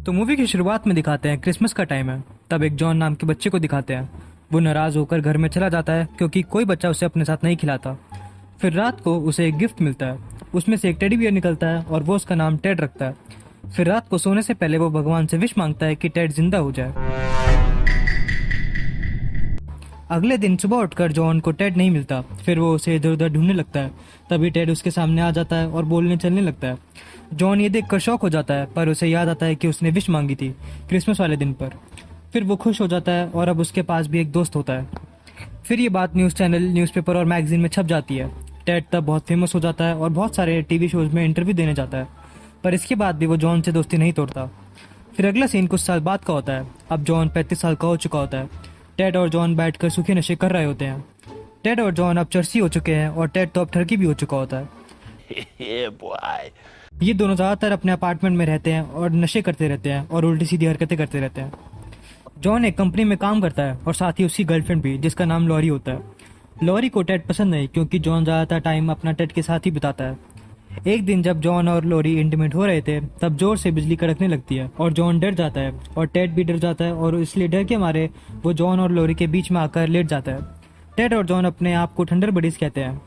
तो मूवी की शुरुआत में दिखाते हैं क्रिसमस का टाइम है। तब एक जॉन नाम के बच्चे को दिखाते हैं। वो नाराज होकर घर में चला जाता है क्योंकि कोई बच्चा उसे अपने साथ नहीं खिलाता। फिर रात को उसे एक गिफ्ट मिलता है। उसमें से एक टेडी बियर निकलता है और वो उसका नाम टेड रखता है। फिर रात को सोने से पहले वो भगवान से विश मांगता है कि टेड जिंदा हो जाए। अगले दिन सुबह उठकर जॉन को टेड नहीं मिलता। फिर वो उसे इधर उधर ढूंढने लगता है। तभी टेड उसके सामने आ जाता है और बोलने चलने लगता है। जॉन ये देखकर शॉक हो जाता है, पर उसे याद आता है कि उसने विश मांगी थी क्रिसमस वाले दिन पर। फिर वो खुश हो जाता है और अब उसके पास भी एक दोस्त होता है। फिर ये बात न्यूज़ चैनल, न्यूज़पेपर और मैगजीन में छप जाती है। टेड तब बहुत फेमस हो जाता है और बहुत सारे टीवी शोज में इंटरव्यू देने जाता है। पर इसके बाद भी वो जॉन से दोस्ती नहीं तोड़ता। फिर अगला सीन कुछ साल बाद का होता है। अब जॉन 35 साल का हो चुका होता है। टेड और जॉन बैठकर सूखे नशे कर रहे होते हैं। टेड और जॉन अब चर्सी हो चुके हैं और टेड तो अब ठरकी भी हो चुका होता है। Yeah, boy. ये दोनों ज़्यादातर अपने अपार्टमेंट में रहते हैं और नशे करते रहते हैं और उल्टी सीधी हरकतें करते रहते हैं। जॉन एक कंपनी में काम करता है और साथ ही उसकी गर्लफ्रेंड भी, जिसका नाम लॉरी होता है। लॉरी को टेड पसंद नहीं क्योंकि जॉन ज़्यादातर टाइम अपना टेड के साथ ही बिताता है। एक दिन जब जॉन और लॉरी इंटीमेट हो रहे थे तब जोर से बिजली कड़कने लगती है और जॉन डर जाता है और टेड भी डर जाता है और इसलिए डर के मारे वो जॉन और लॉरी के बीच में आकर लेट जाता है। टेड और जॉन अपने आप को थंडर बडीज कहते हैं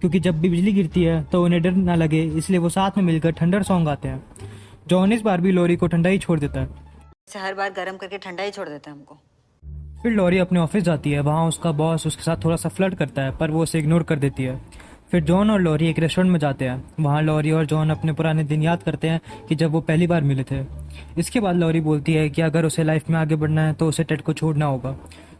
क्योंकि जब भी बिजली गिरती है तो उन्हें डर ना लगे, इसलिए वो साथ में मिलकर थंडर सॉन्ग गाते हैं। जॉन इस बार भी लॉरी को ठंडा ही छोड़ देता है। से हर बार गर्म करके ठंडा ही छोड़ देते हैं हमको। फिर लॉरी अपने ऑफिस जाती है। वहाँ उसका बॉस उसके साथ थोड़ा सा फ्लर्ट करता है पर वो उसे इग्नोर कर देती है। फिर जॉन और लॉरी एक रेस्टोरेंट में जाते हैं। वहाँ लॉरी और जॉन अपने पुराने दिन याद करते हैं कि जब वो पहली बार मिले थे। इसके बाद लॉरी बोलती है कि अगर उसे लाइफ में आगे बढ़ना है तो उसे टेड को छोड़ना होगा।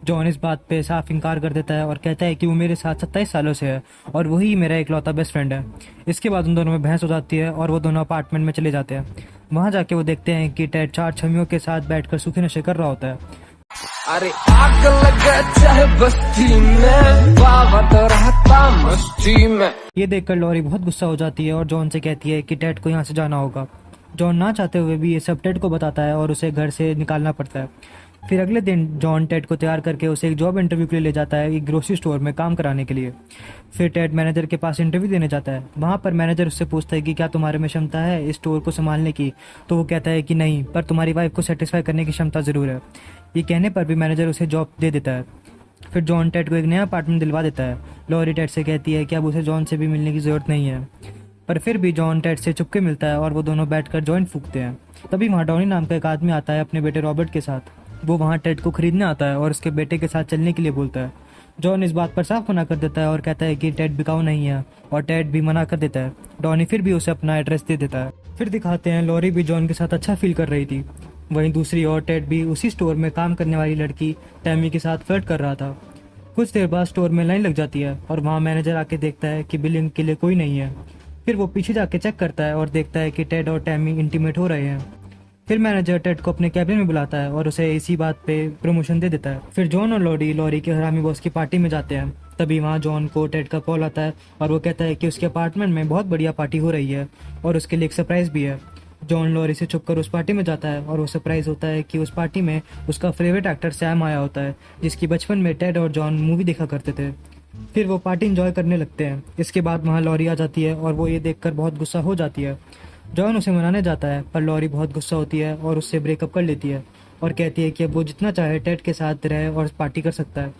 जॉन इस बात पे साफ इनकार कर देता है और कहता है कि वो मेरे साथ 27 सालों से है और वही मेरा इकलौता बेस्ट फ्रेंड है। इसके बाद उन दोनों में बहस हो जाती है और वो दोनों अपार्टमेंट में चले जाते हैं। वहाँ जाके वो देखते हैं कि टेड 4 छमियों के साथ बैठकर सूखे नशे कर रहा होता है। अरे आग लगा चाहे बस्ती में, बाबा तो रहता मस्ती में। ये देखकर लॉरी बहुत गुस्सा हो जाती है और जॉन से कहती है कि टेड को यहाँ से जाना होगा। जॉन ना चाहते हुए भी ये सब टेड को बताता है और उसे घर से निकालना पड़ता है। फिर अगले दिन जॉन टेड को तैयार करके उसे एक जॉब इंटरव्यू के लिए ले जाता है, एक ग्रोसरी स्टोर में काम कराने के लिए। फिर टेड मैनेजर के पास इंटरव्यू देने जाता है। वहाँ पर मैनेजर उससे पूछता है कि क्या तुम्हारे में क्षमता है इस स्टोर को संभालने की। तो वो कहता है कि नहीं, पर तुम्हारी वाइफ को सेटिस्फाई करने की क्षमता ज़रूर है। ये कहने पर भी मैनेजर उसे जॉब दे देता है। फिर जॉन टेड को एक नया अपार्टमेंट दिलवा देता है। लॉरी टेड से कहती है कि अब उसे जॉन से भी मिलने की ज़रूरत नहीं है, पर फिर भी जॉन टेड से चुपके मिलता है और वो दोनों बैठकर जॉइंट फूकते हैं। तभी वहाँ डॉनी नाम का एक आदमी आता है अपने बेटे रॉबर्ट के साथ। वो वहाँ टेड को खरीदने आता है और उसके बेटे के साथ चलने के लिए बोलता है। जॉन इस बात पर साफ मना कर देता है और कहता है कि टेड बिकाऊ नहीं है, और टेड भी मना कर देता है। डॉनी फिर भी उसे अपना एड्रेस दे देता है। फिर दिखाते हैं लॉरी भी जॉन के साथ अच्छा फील कर रही थी। वहीं दूसरी ओर टेड भी उसी स्टोर में काम करने वाली लड़की टैमी के साथ फ्लर्ट कर रहा था। कुछ देर बाद स्टोर में लाइन लग जाती है और वहाँ मैनेजर आके देखता है कि बिलिंग के लिए कोई नहीं है। फिर वो पीछे जाके चेक करता है और देखता है कि टेड और टैमी इंटीमेट हो रहे हैं। फिर मैनेजर टेड को अपने कैबिन में बुलाता है और उसे इसी बात पे प्रमोशन दे देता है। फिर जॉन और लॉरी के हरामी बॉस की पार्टी में जाते हैं। तभी वहाँ जॉन को टेड का कॉल आता है और वो कहता है कि उसके अपार्टमेंट में बहुत बढ़िया पार्टी हो रही है और उसके लिए एक सरप्राइज भी है। जॉन लॉरी से छुपकर उस पार्टी में जाता है और वो सरप्राइज होता है कि उस पार्टी में उसका फेवरेट एक्टर सैम आया होता है, जिसकी बचपन में टेड और जॉन मूवी देखा करते थे। फिर वो पार्टी इंजॉय करने लगते हैं। इसके बाद वहाँ लॉरी आ जाती है और वो ये देखकर बहुत गुस्सा हो जाती है। जॉन उसे मनाने जाता है पर लॉरी बहुत गुस्सा होती है और उससे ब्रेकअप कर लेती है और कहती है कि अब वो जितना चाहे टेड के साथ रहे और पार्टी कर सकता है।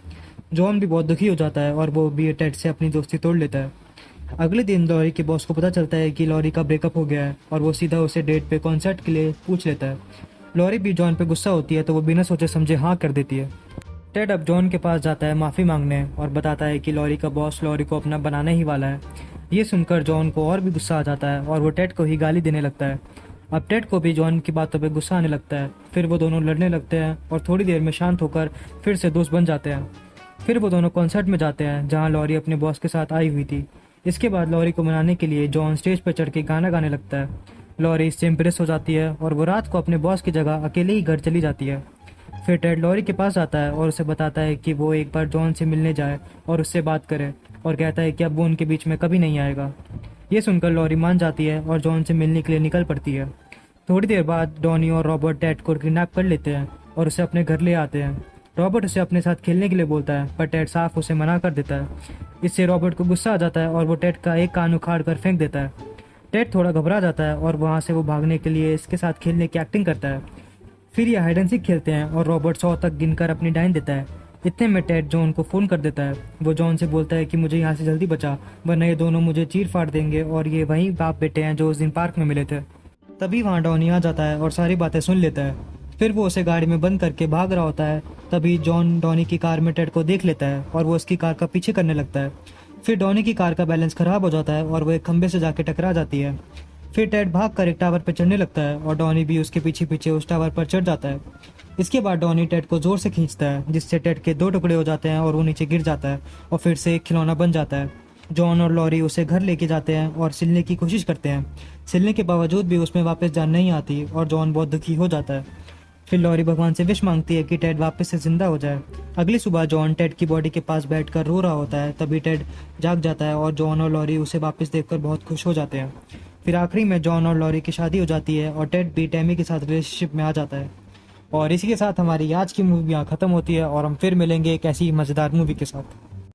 जॉन भी बहुत दुखी हो जाता है और वो भी टेड से अपनी दोस्ती तोड़ लेता है। अगले दिन लॉरी के बॉस को पता चलता है कि लॉरी का ब्रेकअप हो गया है और वो सीधा उसे डेट पे कॉन्सर्ट के लिए पूछ लेता है। लॉरी भी जॉन पे गुस्सा होती है तो वो बिना सोचे समझे हाँ कर देती है। टेड अब जॉन के पास जाता है माफ़ी मांगने और बताता है कि लॉरी का बॉस लॉरी को अपना बनाने ही वाला है। ये सुनकर जॉन को और भी गुस्सा आ जाता है और वो टेड को ही गाली देने लगता है। अब टेड को भी जॉन की बातों पे गुस्सा आने लगता है। फिर वो दोनों लड़ने लगते हैं और थोड़ी देर में शांत होकर फिर से दोस्त बन जाते हैं। फिर वो दोनों कॉन्सर्ट में जाते हैं जहाँ लॉरी अपने बॉस के साथ आई हुई थी। इसके बाद लॉरी को मनाने के लिए जॉन स्टेज पर चढ़ के गाना गाने लगता है। लॉरी इससे इम्प्रेस हो जाती है और वो रात को अपने बॉस की जगह अकेले ही घर चली जाती है। फिर टेड लॉरी के पास आता है और उसे बताता है कि वो एक बार जॉन से मिलने जाए और उससे बात करे, और कहता है कि अब वो उनके बीच में कभी नहीं आएगा। ये सुनकर लॉरी मान जाती है और जॉन से मिलने के लिए निकल पड़ती है। थोड़ी देर बाद डॉनी और रॉबर्ट टेड को किडनैप कर लेते हैं और उसे अपने घर ले आते हैं। रॉबर्ट उसे अपने साथ खेलने के लिए बोलता है पर टेड साफ उसे मना कर देता है। इससे रॉबर्ट को गुस्सा आ जाता है और वो टेड का एक कान उखाड़ कर फेंक देता है। टेड थोड़ा घबरा जाता है और वहाँ से वो भागने के लिए इसके साथ खेलने की एक्टिंग करता है। फिर ये हाइड एंड सीक खेलते हैं और रॉबर्ट 100 तक गिनकर अपनी डाइन देता है। इतने में टेड जॉन को फ़ोन कर देता है। वो जॉन से बोलता है कि मुझे यहाँ से जल्दी बचा, वरना ये दोनों मुझे चीर फाड़ देंगे, और ये वही बाप बेटे हैं जो उस दिन पार्क में मिले थे। तभी वहाँ डॉनी आ जाता है और सारी बातें सुन लेता है। फिर वो उसे गाड़ी में बंद करके भाग रहा होता है। तभी जॉन डॉनी की कार में टेड को देख लेता है और वो उसकी कार का पीछे करने लगता है। फिर डॉनी की कार का बैलेंस खराब हो जाता है और वो एक खंबे से जाके टकरा जाती है। फिर टेड भाग कर एक टावर पर चढ़ने लगता है और डॉनी भी उसके पीछे पीछे उस टावर पर चढ़ जाता है। इसके बाद डॉनी टेड को जोर से खींचता है, जिससे टेड के 2 टुकड़े हो जाते हैं और वो नीचे गिर जाता है और फिर से एक खिलौना बन जाता है। जॉन और लॉरी उसे घर लेके जाते हैं और सिलने की कोशिश करते हैं। सिलने के बावजूद भी उसमें वापस जान नहीं आती और जॉन बहुत दुखी हो जाता है। फिर लॉरी भगवान से विश मांगती है कि टेड वापस से जिंदा हो जाए। अगली सुबह जॉन टेड की बॉडी के पास बैठकर रो रहा होता है। तभी टेड जाग जाता है और जॉन और लॉरी उसे वापस देखकर बहुत खुश हो जाते हैं। फिर आखिरी में जॉन और लॉरी की शादी हो जाती है और टेड भी टैमी के साथ रिलेशनशिप में आ जाता है। और इसी के साथ हमारी आज की मूवी यहाँ खत्म होती है और हम फिर मिलेंगे एक ऐसी मज़ेदार मूवी के साथ।